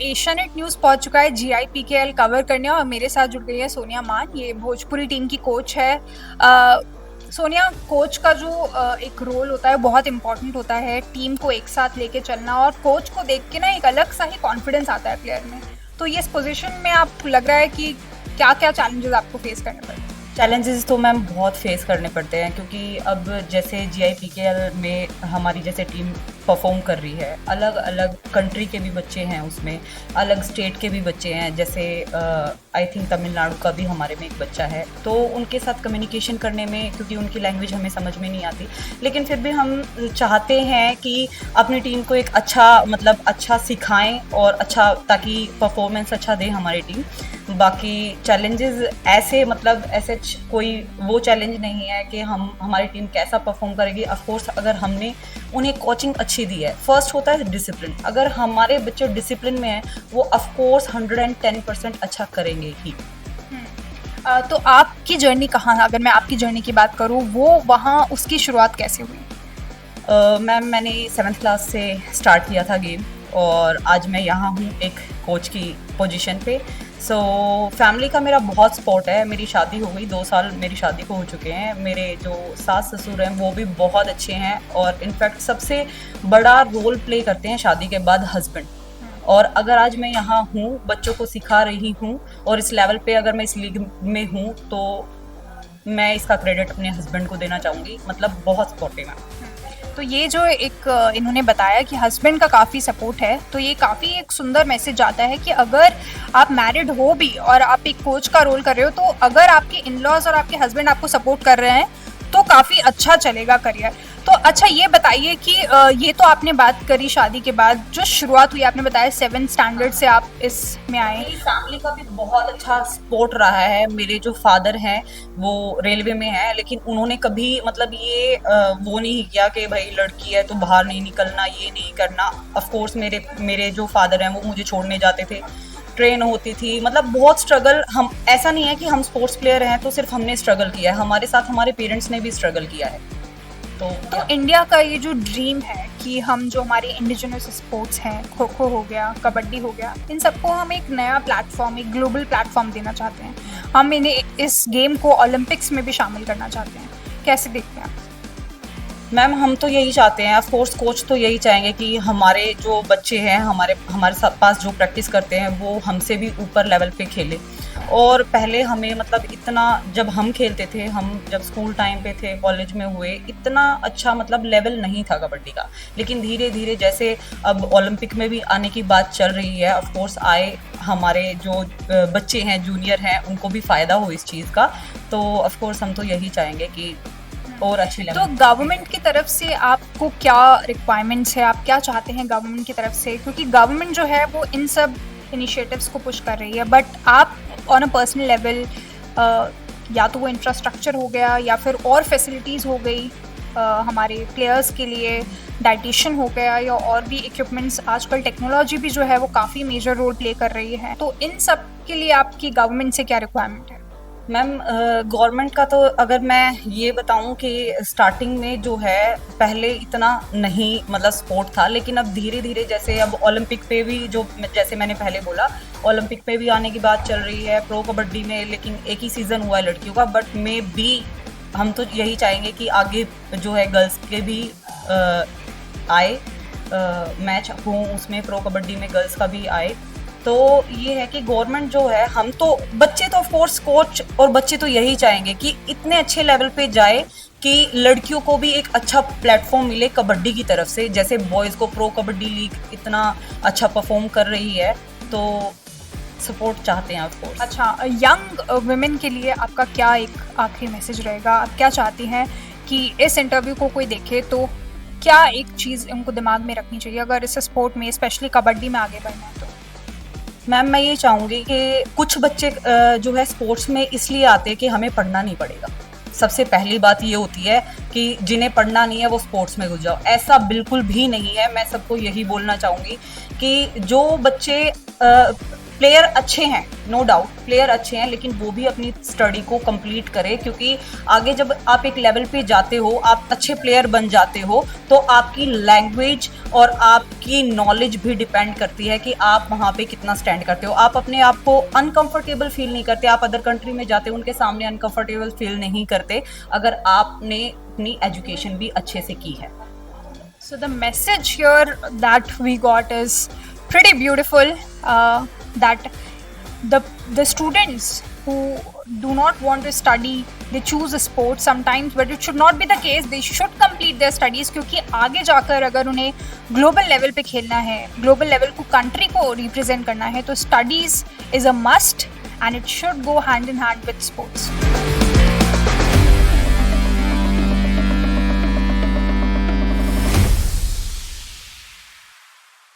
Asianet news पहुंच चुका है GIPKL कवर करने और मेरे साथ जुड़ गई है सोनिया मान। ये भोजपुरी टीम की कोच है। सोनिया, कोच का जो एक रोल होता है बहुत इम्पोर्टेंट होता है, टीम को एक साथ लेके चलना, और कोच को देख के ना एक अलग सा ही कॉन्फिडेंस आता है प्लेयर में। तो ये इस पोजीशन में आप लग रहा है कि क्या क्या चैलेंजेस आपको फेस करने पड़े? चैलेंजेस तो मैम बहुत फेस करने पड़ते हैं, क्योंकि अब जैसे GIPKL में हमारी जैसे टीम परफॉर्म कर रही है, अलग अलग कंट्री के भी बच्चे हैं उसमें, अलग स्टेट के भी बच्चे हैं। जैसे आई थिंक तमिलनाडु का भी हमारे में एक बच्चा है, तो उनके साथ कम्युनिकेशन करने में, क्योंकि उनकी लैंग्वेज हमें समझ में नहीं आती, लेकिन फिर भी हम चाहते हैं कि अपनी टीम को एक अच्छा सिखाएं और अच्छा, ताकि परफॉर्मेंस अच्छा दे हमारी टीम। बाकी चैलेंजेस ऐसे कोई वो चैलेंज नहीं है कि हमारी टीम कैसा परफॉर्म करेगी। ऑफ कोर्स अगर हमने उन्हें कोचिंग अच्छी दी है, फर्स्ट होता है डिसिप्लिन। अगर हमारे बच्चे डिसिप्लिन में हैं, वो ऑफ कोर्स 110% अच्छा करेंगे ही। तो आपकी जर्नी कहाँ, अगर मैं आपकी जर्नी की बात करूँ, वो वहाँ उसकी शुरुआत कैसे हुई? मैम, मैंने 7th क्लास से स्टार्ट किया था गेम, और आज मैं यहाँ हूँ एक कोच की पोजीशन पे। फैमिली का मेरा बहुत सपोर्ट है। मेरी शादी हो गई, 2 साल मेरी शादी को हो चुके हैं। मेरे जो सास ससुर हैं वो भी बहुत अच्छे हैं, और इनफैक्ट सबसे बड़ा रोल प्ले करते हैं शादी के बाद हस्बैंड। और अगर आज मैं यहाँ हूँ, बच्चों को सिखा रही हूँ, और इस लेवल पे अगर मैं इस लीग में हूँ, तो मैं इसका क्रेडिट अपने हस्बैंड को देना चाहूँगी। मतलब बहुत सपोर्टिव है। तो ये जो एक इन्होंने बताया कि हस्बैंड का काफ़ी सपोर्ट है, तो ये काफ़ी एक सुंदर मैसेज आता है कि अगर आप मैरिड हो भी और आप एक कोच का रोल कर रहे हो, तो अगर आपके इन लॉज और आपके हस्बैंड आपको सपोर्ट कर रहे हैं तो काफ़ी अच्छा चलेगा करियर। तो अच्छा, ये बताइए कि ये तो आपने बात करी शादी के बाद, जो शुरुआत हुई आपने बताया 7th स्टैंडर्ड से आप इसमें आए। मेरी फैमिली का भी बहुत अच्छा सपोर्ट रहा है। मेरे जो फादर हैं वो रेलवे में हैं, लेकिन उन्होंने कभी ये वो नहीं किया कि भाई लड़की है तो बाहर नहीं निकलना, ये नहीं करना। ऑफ कोर्स मेरे जो फादर हैं वो मुझे छोड़ने जाते थे, ट्रेन होती थी, बहुत स्ट्रगल। हम ऐसा नहीं है कि हम स्पोर्ट्स प्लेयर हैं तो सिर्फ हमने स्ट्रगल किया है, हमारे साथ हमारे पेरेंट्स ने भी स्ट्रगल किया है। तो इंडिया का ये जो ड्रीम है कि हम जो हमारे इंडिजिनस स्पोर्ट्स हैं, खो खो हो गया, कबड्डी हो गया, इन सबको हम एक नया प्लेटफॉर्म, एक ग्लोबल प्लेटफॉर्म देना चाहते हैं। हम इन्हें, इस गेम को ओलंपिक्स में भी शामिल करना चाहते हैं। कैसे देखते हैं? मैम, हम तो यही चाहते हैं, ऑफ कोर्स कोच तो यही चाहेंगे कि हमारे जो बच्चे हैं, हमारे पास जो प्रैक्टिस करते हैं, वो हमसे भी ऊपर लेवल पे खेले। और पहले हमें इतना, जब हम खेलते थे, हम जब स्कूल टाइम पे थे, कॉलेज में हुए, इतना अच्छा लेवल नहीं था कबड्डी का। लेकिन धीरे धीरे जैसे अब ओलंपिक में भी आने की बात चल रही है, ऑफ कोर्स आए, हमारे जो बच्चे हैं, जूनियर हैं, उनको भी फ़ायदा हो इस चीज़ का। तो ऑफ कोर्स हम तो यही चाहेंगे कि और अच्छी लेवल। तो गवर्नमेंट की तरफ से आपको क्या रिक्वायरमेंट्स है, आप क्या चाहते हैं गवर्नमेंट की तरफ से? क्योंकि गवर्नमेंट जो है वो इन सब इनिशिएटिव्स को पुश कर रही है, बट आप ऑन अ पर्सनल लेवल, या तो वो इंफ्रास्ट्रक्चर हो गया या फिर और फैसिलिटीज़ हो गई हमारे प्लेयर्स के लिए, डाइटिशियन हो गया, या और भी इक्विपमेंट्स, आजकल टेक्नोलॉजी भी जो है वो काफ़ी मेजर रोल प्ले कर रही है। तो इन सब के लिए आपकी गवर्नमेंट से क्या रिक्वायरमेंट है? मैम, गवर्नमेंट का तो अगर मैं ये बताऊं कि स्टार्टिंग में जो है पहले इतना नहीं सपोर्ट था, लेकिन अब धीरे धीरे जैसे अब ओलंपिक पे भी, जो जैसे मैंने पहले बोला, ओलंपिक पे भी आने की बात चल रही है, प्रो कबड्डी में। लेकिन एक ही सीज़न हुआ है लड़कियों का, बट मे बी हम तो यही चाहेंगे कि आगे जो है गर्ल्स के भी आए, मैच हो उसमें, प्रो कबड्डी में गर्ल्स का भी आए। तो ये है कि गवर्नमेंट जो है, हम तो बच्चे तो ऑफ कोर्स, कोच और बच्चे तो यही चाहेंगे कि इतने अच्छे लेवल पे जाए कि लड़कियों को भी एक अच्छा प्लेटफॉर्म मिले कबड्डी की तरफ से। जैसे बॉयज़ को प्रो कबड्डी लीग इतना अच्छा परफॉर्म कर रही है, तो सपोर्ट चाहते हैं ऑफ कोर्स। अच्छा, यंग वुमेन के लिए आपका क्या एक आखिरी मैसेज रहेगा? आप क्या चाहती हैं कि इस इंटरव्यू को कोई देखे तो क्या एक चीज़ उनको दिमाग में रखनी चाहिए अगर इस स्पोर्ट में, स्पेशली कबड्डी में, आगे बढ़ना है? तो मैम, मैं ये चाहूँगी कि कुछ बच्चे जो है स्पोर्ट्स में इसलिए आते हैं कि हमें पढ़ना नहीं पड़ेगा। सबसे पहली बात ये होती है कि जिन्हें पढ़ना नहीं है वो स्पोर्ट्स में घुस जाओ। ऐसा बिल्कुल भी नहीं है। मैं सबको यही बोलना चाहूँगी कि जो बच्चे प्लेयर अच्छे हैं, नो डाउट प्लेयर अच्छे हैं, लेकिन वो भी अपनी स्टडी को कंप्लीट करें, क्योंकि आगे जब आप एक लेवल पे जाते हो, आप अच्छे प्लेयर बन जाते हो, तो आपकी लैंग्वेज और आपकी नॉलेज भी डिपेंड करती है कि आप वहाँ पे कितना स्टैंड करते हो। आप अपने आप को अनकंफर्टेबल फील नहीं करते, आप अदर कंट्री में जाते हो उनके सामने अनकंफर्टेबल फील नहीं करते, अगर आपने अपनी एजुकेशन भी अच्छे से की है। So the message here that we got is pretty beautiful. That the students who do not want to study, they choose a sport sometimes, but it should not be the case. They should complete their studies, क्योंकि आगे जाकर अगर उन्हें global level पे खेलना है, global level को country को रिप्रेजेंट करना है, तो studies is a must and it should go hand in hand with sports.